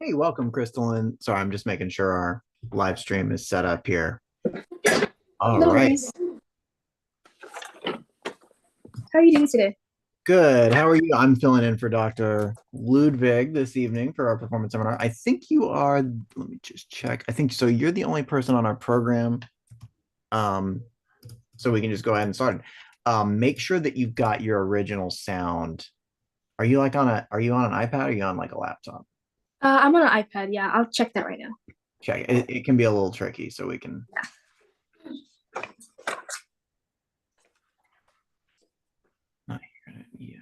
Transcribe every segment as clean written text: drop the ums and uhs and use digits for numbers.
Hey, welcome, Crystal. And sorry, I'm just making sure our live stream is set up here. All No right. worries. How are you doing today? Good. How are you? I'm filling in for Dr. Ludwig this evening for our performance seminar. I think you are, let me just check. I think so. You're the only person on our program. Um, so we can just go ahead and start. Make sure that you've got your original sound. Are you on an iPad or are you on like a laptop? I'm on an iPad. Yeah, I'll check that right now. Check it. It can be a little tricky, so we can. Not hearing it yet.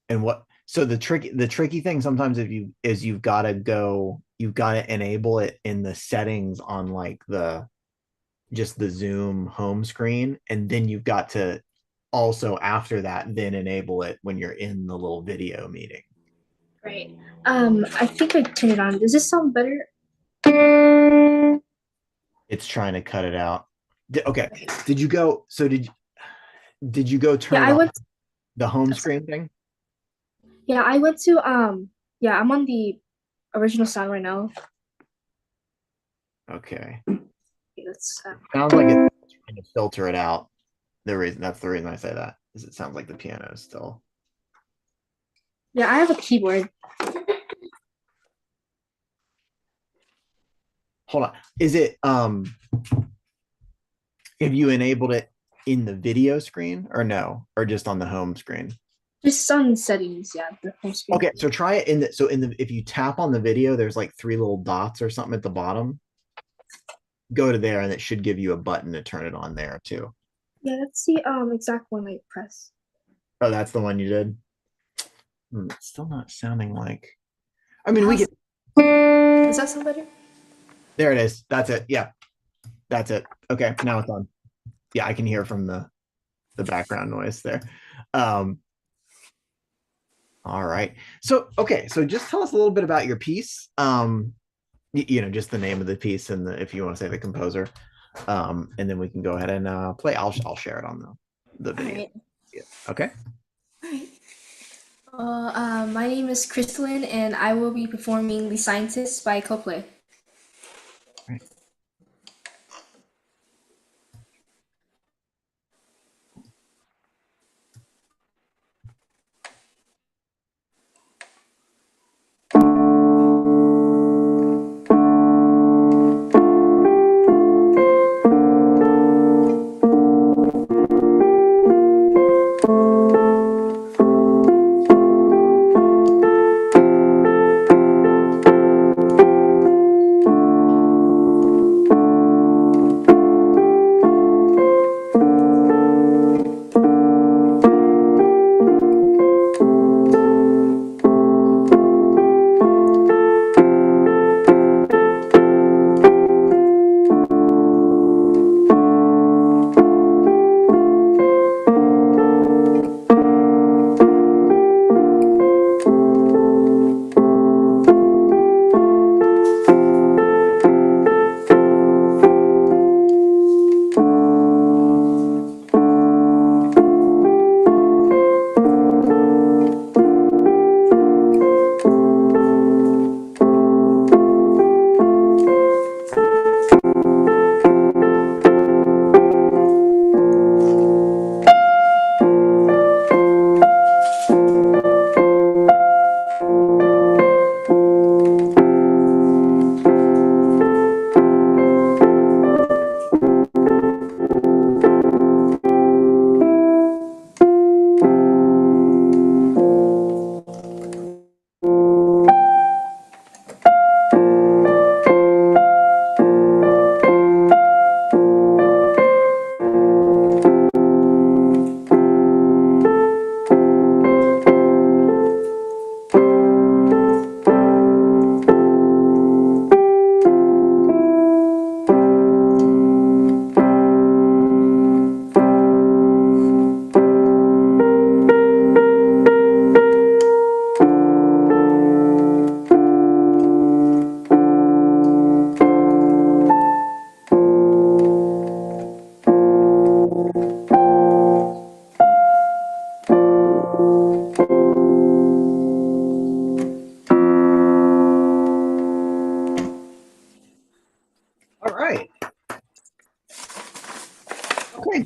And what so the tricky thing sometimes if you is you've got to enable it in the settings on like the just the Zoom home screen, and then you've got to also after that then enable it when you're in the little video meeting. Right. I think I turned it on. Does this sound better? It's trying to cut it out. Okay. Did you go did you go Yeah, turn it I on went. the home screen thing? Yeah, I went to. Yeah, I'm on the original sound right now. Okay. Okay, let's. Sounds like it's trying to filter it out. That's the reason I say that is it sounds like the piano is still. Yeah, I have a keyboard. Hold on. Is it have you enabled it in the video screen or no? Or just on the home screen? Just on settings. Yeah, the home screen. Okay, so try it in the so in the if you tap on the video, there's like three little dots or something at the bottom. Go to there and it should give you a button to turn it on there too. Yeah, that's the exact one I press. Oh, that's the one you did. It's still not sounding like. I mean, we How's can. does that sound better? There it is. That's it. Yeah, that's it. Okay, now it's on. Yeah, I can hear from the background noise there. Um, all right. So okay, so just tell us a little bit about your piece. Just the name of the piece and if you want to say the composer, and then we can go ahead and play. I'll share it on the All video. right. Yeah. Okay. All right. My name is Crystalline, and I will be performing "The Scientist" by Coldplay. Right.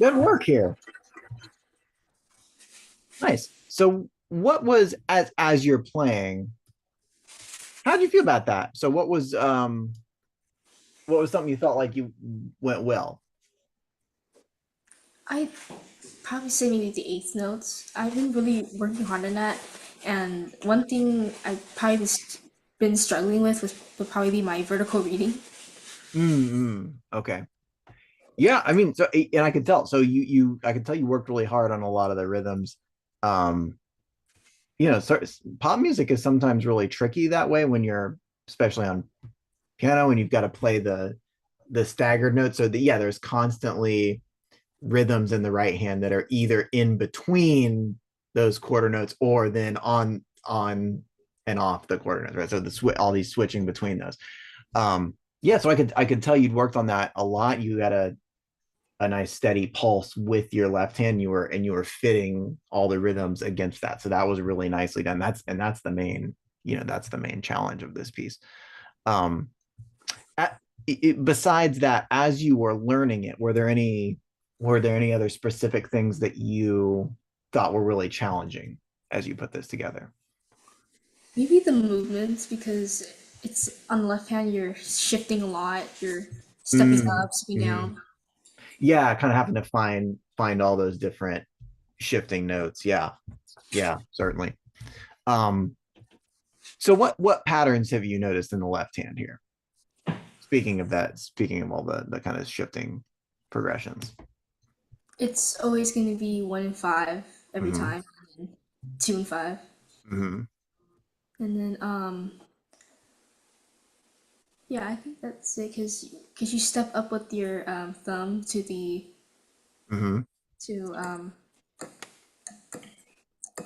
Good work here. Nice. So what was as you're playing, how did you feel about that? So what was something you felt like you went well? I probably say maybe the eighth notes. I've been really working hard on that, and one thing I probably been struggling with would probably be my vertical reading. Mm-hmm. Okay. Yeah, I mean, so and I could tell. So I could tell you worked really hard on a lot of the rhythms. Um, so pop music is sometimes really tricky that way when you're especially on piano and you've got to play the staggered notes. So yeah, there's constantly rhythms in the right hand that are either in between those quarter notes or then on and off the quarter notes, right? So all these switching between those. Yeah, so I could tell you'd worked on that a lot. You got a nice steady pulse with your left hand. You were fitting all the rhythms against that. So that was really nicely done. That's the main, that's the main challenge of this piece. Um, at, Besides that, as you were learning it, were there any other specific things that you thought were really challenging as you put this together? Maybe the movements because it's on the left hand you're shifting a lot. You're stepping Mm, up, stepping mhm. down. Yeah, kind of having to find all those different shifting notes. Yeah, yeah, certainly. Um, so what patterns have you noticed in the left hand here? Speaking of that, speaking of all the kind of shifting progressions. It's always going to be 1 and 5 every Hmm. time, and 2 and 5, Hmm. and then yeah, I think that's it because you step up with your thumb Hmm. to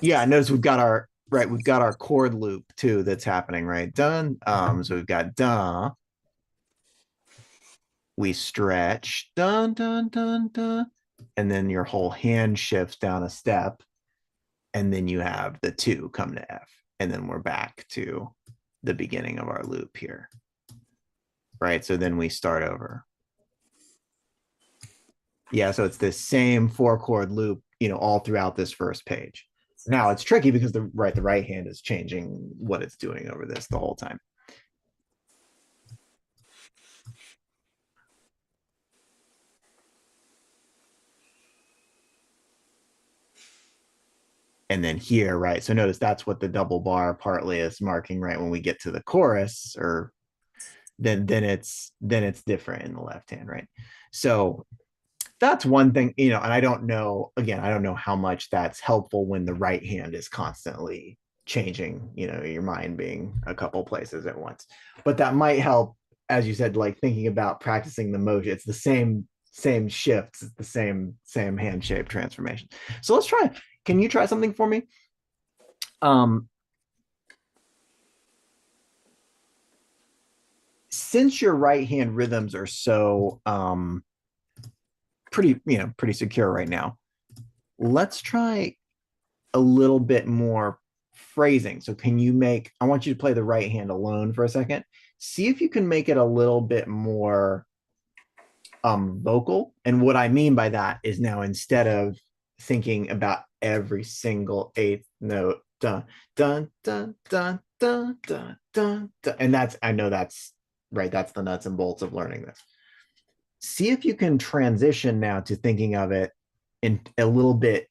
Yeah, I notice we've got our chord loop too that's happening, right? Dun. So we've got da, we stretch, dun dun dun dun, and then your whole hand shifts down a step, and then you have the two come to F, and then we're back to the beginning of our loop here, right? So then we start over. Yeah, so it's this same four chord loop, all throughout this first page. Now it's tricky because the right hand is changing what it's doing over this the whole time. And then here, right? So notice that's what the double bar partly is marking, right? When we get to the chorus, or then it's different in the left hand, right? So that's one thing, and I don't know, again, I don't know how much that's helpful when the right hand is constantly changing, your mind being a couple places at once. But that might help, as you said, like thinking about practicing the motion. It's the same shifts, it's the same hand shape transformation. So let's try. Can you try something for me? Um, since your right hand rhythms are so pretty secure right now, let's try a little bit more phrasing. So can you I want you to play the right hand alone for a second. See if you can make it a little bit more vocal. And what I mean by that is now instead of thinking about every single eighth note, dun dun dun dun dun dun dun, dun, and I know that's right, that's the nuts and bolts of learning this. See if you can transition now to thinking of it in a little bit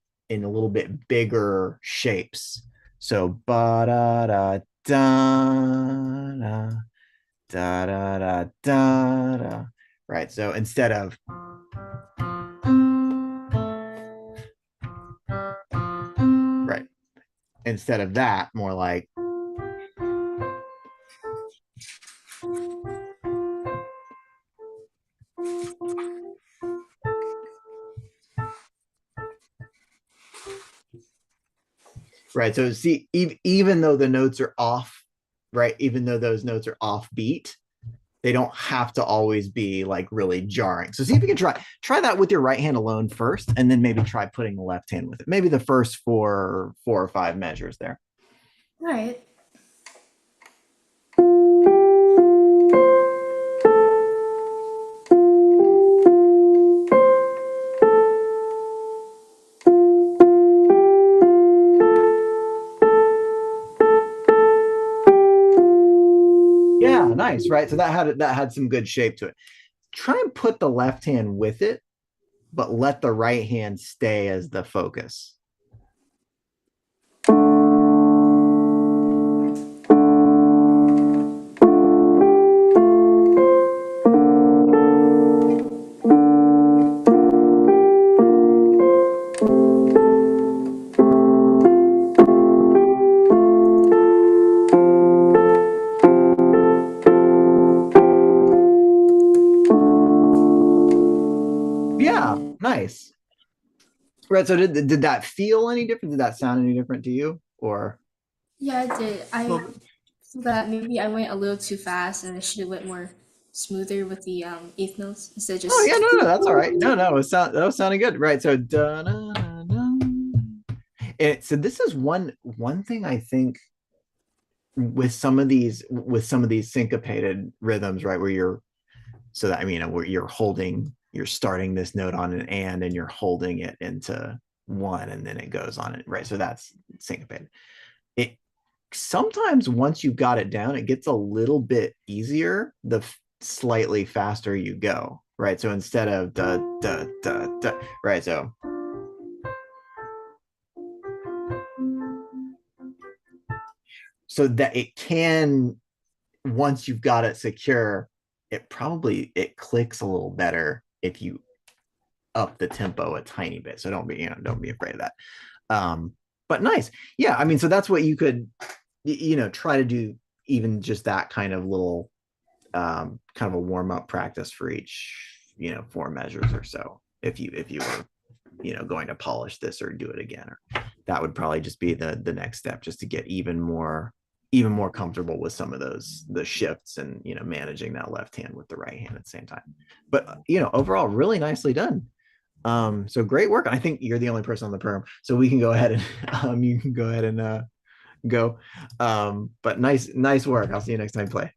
bigger shapes. So ba da da da da da da da da. Right. So instead of right, instead of that, more like right. So see, even though the notes are off, right, even though those notes are offbeat, they don't have to always be like really jarring. So see if you can try that with your right hand alone first, and then maybe try putting the left hand with it. Maybe the first four or five measures there. all right. Yeah, nice, right? So that had some good shape to it. Try and put the left hand with it, but let the right hand stay as the focus. Yeah, nice. Right. So did that feel any different? Did that sound any different to you? Or Yeah, I did. a I little bit? feel that maybe I went a little too fast, and I should have went more smoother with the eighth notes instead of Oh yeah, just. no, no, that's all right. No, no, that was sounding good. Right. So so this is one thing I think with some of these syncopated rhythms, right, where you're so that I mean where you're starting this note on an and you're holding it into one and then it goes on it, right? So that's syncopated. It sometimes once you've got it down, it gets a little bit easier slightly faster you go, right? So instead of da da da da, right? So that it can once you've got it secure, it clicks a little better if you up the tempo a tiny bit. So don't be afraid of that. But nice. Yeah, I mean, so that's what you could try to do, even just that kind of little kind of a warm-up practice for each, 4 measures or so. If you were, going to polish this or do it again, or that would probably just be the next step, just to get even more comfortable with some of the shifts and managing that left hand with the right hand at the same time. But overall, really nicely done. So great work. I think you're the only person on the program, so we can go ahead and you can go ahead and go. But nice work. I'll see you next time play.